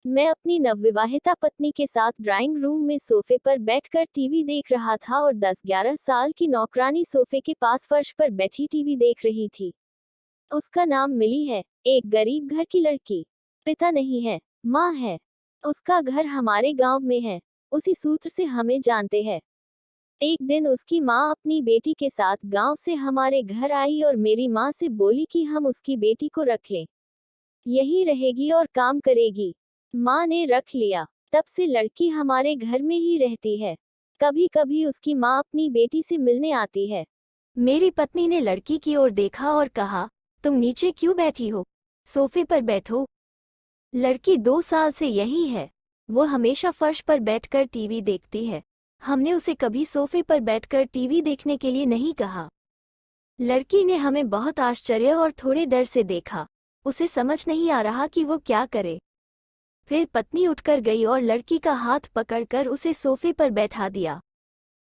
मैं अपनी नवविवाहिता पत्नी के साथ ड्राइंग रूम में सोफे पर बैठकर टीवी देख रहा था और 10-11 साल की नौकरानी सोफे के पास फर्श पर बैठी टीवी देख रही थी। उसका नाम मिली है, एक गरीब घर की लड़की। पिता नहीं है, माँ है। उसका घर हमारे गांव में है। उसी सूत्र से हमें जानते हैं। एक दिन उसकी माँ अपनी बेटी के साथ गांव से हमारे घर आई और मेरी माँ से बोली कि हम उसकी बेटी को रख लें। यही रहेगी और काम करेगी। माँ ने रख लिया। तब से लड़की हमारे घर में ही रहती है। कभी कभी उसकी माँ अपनी बेटी से मिलने आती है। मेरी पत्नी ने लड़की की ओर देखा और कहा, तुम नीचे क्यों बैठी हो? सोफे पर बैठो। लड़की 2 साल से यही है। वो हमेशा फर्श पर बैठकर टीवी देखती है। हमने उसे कभी सोफे पर बैठकर टीवी देखने के लिए नहीं कहा। लड़की ने हमें बहुत आश्चर्य और थोड़े डर से देखा। उसे समझ नहीं आ रहा कि वो क्या करे। फिर पत्नी उठकर गई और लड़की का हाथ पकड़कर उसे सोफे पर बैठा दिया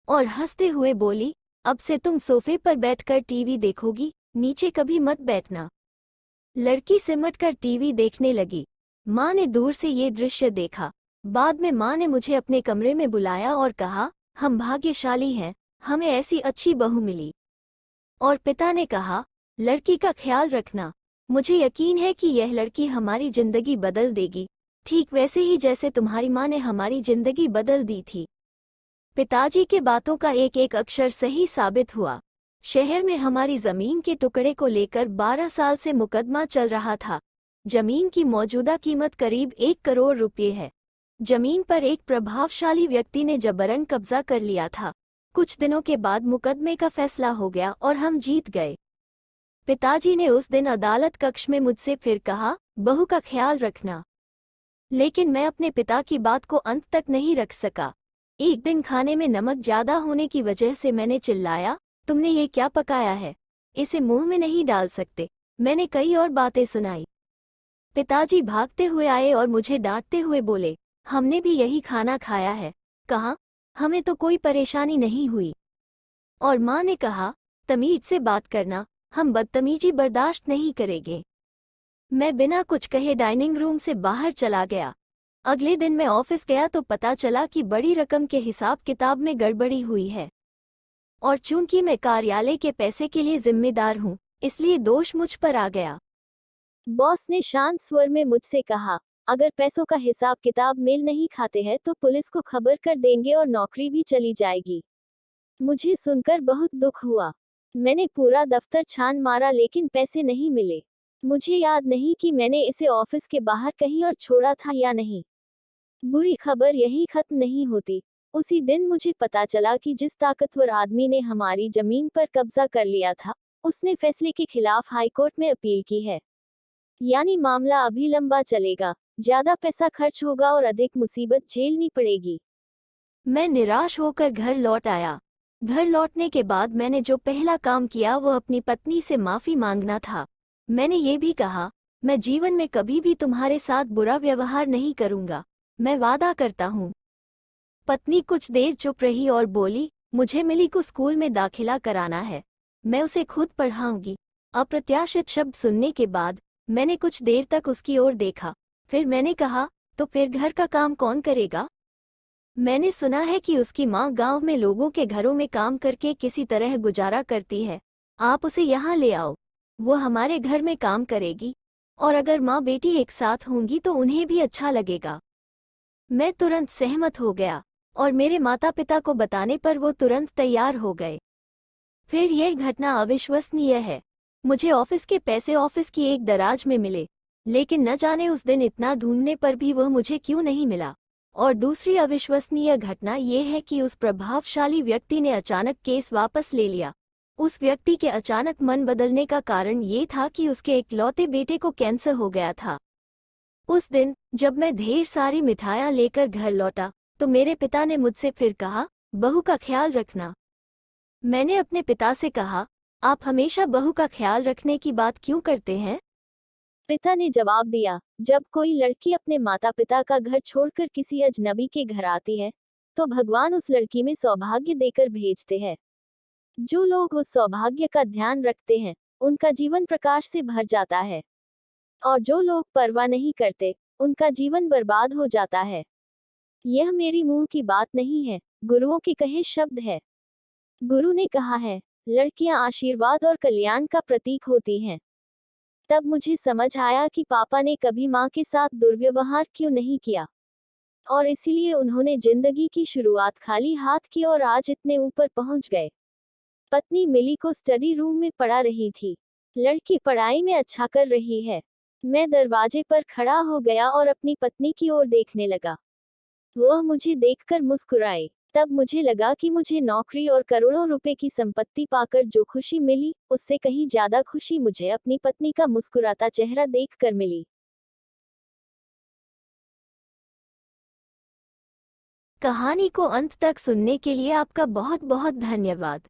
और हंसते हुए बोली, अब से तुम सोफे पर बैठकर टीवी देखोगी, नीचे कभी मत बैठना। लड़की सिमटकर टीवी देखने लगी। माँ ने दूर से ये दृश्य देखा। बाद में माँ ने मुझे अपने कमरे में बुलाया और कहा, हम भाग्यशाली हैं, हमें ऐसी अच्छी बहू मिली। और पिता ने कहा, लड़की का ख्याल रखना। मुझे यकीन है कि यह लड़की हमारी जिंदगी बदल देगी, ठीक वैसे ही जैसे तुम्हारी माँ ने हमारी जिंदगी बदल दी थी। पिताजी के बातों का एक एक अक्षर सही साबित हुआ। शहर में हमारी जमीन के टुकड़े को लेकर 12 साल से मुकदमा चल रहा था। जमीन की मौजूदा कीमत करीब 1 करोड़ रुपये है। जमीन पर एक प्रभावशाली व्यक्ति ने जबरन कब्जा कर लिया था। कुछ दिनों के बाद मुकदमे का फैसला हो गया और हम जीत गए। पिताजी ने उस दिन अदालत कक्ष में मुझसे फिर कहा, बहू का ख्याल रखना। लेकिन मैं अपने पिता की बात को अंत तक नहीं रख सका। एक दिन खाने में नमक ज्यादा होने की वजह से मैंने चिल्लाया, तुमने ये क्या पकाया है? इसे मुंह में नहीं डाल सकते। मैंने कई और बातें सुनाई। पिताजी भागते हुए आए और मुझे डांटते हुए बोले, हमने भी यही खाना खाया है। कहा, हमें तो कोई परेशानी नहीं हुई। और माँ ने कहा, तमीज से बात करना, हम बदतमीजी बर्दाश्त नहीं करेंगे। मैं बिना कुछ कहे डाइनिंग रूम से बाहर चला गया। अगले दिन मैं ऑफिस गया तो पता चला कि बड़ी रकम के हिसाब किताब में गड़बड़ी हुई है। और चूंकि मैं कार्यालय के पैसे के लिए जिम्मेदार हूँ, इसलिए दोष मुझ पर आ गया। बॉस ने शांत स्वर में मुझसे कहा, अगर पैसों का हिसाब किताब मेल नहीं खाते हैं तो पुलिस को खबर कर देंगे और नौकरी भी चली जाएगी। मुझे सुनकर बहुत दुख हुआ। मैंने पूरा दफ्तर छान मारा लेकिन पैसे नहीं मिले। मुझे याद नहीं कि मैंने इसे ऑफिस के बाहर कहीं और छोड़ा था या नहीं। बुरी खबर यही खत्म नहीं होती। उसी दिन मुझे पता चला कि जिस ताकतवर आदमी ने हमारी जमीन पर कब्जा कर लिया था, उसने फैसले के खिलाफ हाईकोर्ट में अपील की है। यानी मामला अभी लंबा चलेगा, ज्यादा पैसा खर्च होगा और अधिक मुसीबत झेलनी पड़ेगी। मैं निराश होकर घर लौट आया। घर लौटने के बाद मैंने जो पहला काम किया वो अपनी पत्नी से माफी मांगना था। मैंने ये भी कहा, मैं जीवन में कभी भी तुम्हारे साथ बुरा व्यवहार नहीं करूंगा, मैं वादा करता हूँ। पत्नी कुछ देर चुप रही और बोली, मुझे मिली को स्कूल में दाखिला कराना है, मैं उसे खुद पढ़ाऊंगी। अप्रत्याशित शब्द सुनने के बाद मैंने कुछ देर तक उसकी ओर देखा। फिर मैंने कहा, तो फिर घर का काम कौन करेगा? मैंने सुना है कि उसकी माँ गांव में लोगों के घरों में काम करके किसी तरह गुजारा करती है। आप उसे यहाँ ले आओ, वो हमारे घर में काम करेगी, और अगर माँ बेटी एक साथ होंगी तो उन्हें भी अच्छा लगेगा। मैं तुरंत सहमत हो गया और मेरे माता पिता को बताने पर वो तुरंत तैयार हो गए। फिर यह घटना अविश्वसनीय है। मुझे ऑफिस के पैसे ऑफिस की एक दराज में मिले, लेकिन न जाने उस दिन इतना ढूंढने पर भी वह मुझे क्यों नहीं मिला। और दूसरी अविश्वसनीय घटना ये है कि उस प्रभावशाली व्यक्ति ने अचानक केस वापस ले लिया। उस व्यक्ति के अचानक मन बदलने का कारण ये था कि उसके इकलौते बेटे को कैंसर हो गया था। उस दिन जब मैं ढेर सारी मिठाइयाँ लेकर घर लौटा तो मेरे पिता ने मुझसे फिर कहा, बहू का ख्याल रखना। मैंने अपने पिता से कहा, आप हमेशा बहू का ख्याल रखने की बात क्यों करते हैं? पिता ने जवाब दिया, जब कोई लड़की अपने माता पिता का घर छोड़कर किसी अजनबी के घर आती है, तो भगवान उस लड़की में सौभाग्य देकर भेजते हैं। जो लोग उस सौभाग्य का ध्यान रखते हैं, उनका जीवन प्रकाश से भर जाता है। और जो लोग परवाह नहीं करते, उनका जीवन बर्बाद हो जाता है। यह मेरी मुंह की बात नहीं है, गुरुओं के कहे शब्द है। गुरु ने कहा है, लड़कियां आशीर्वाद और कल्याण का प्रतीक होती हैं। तब मुझे समझ आया कि पापा ने कभी माँ के साथ दुर्व्यवहार क्यों नहीं किया, और इसीलिए उन्होंने जिंदगी की शुरुआत खाली हाथ की और आज इतने ऊपर पहुंच गए। पत्नी मिली को स्टडी रूम में पढ़ा रही थी। लड़की पढ़ाई में अच्छा कर रही है। मैं दरवाजे पर खड़ा हो गया और अपनी पत्नी की ओर देखने लगा। वह मुझे देखकर मुस्कुराई। तब मुझे लगा कि मुझे नौकरी और करोड़ों रुपए की संपत्ति पाकर जो खुशी मिली, उससे कहीं ज्यादा खुशी मुझे अपनी पत्नी का मुस्कुराता चेहरा देखकर मिली। कहानी को अंत तक सुनने के लिए आपका बहुत बहुत धन्यवाद।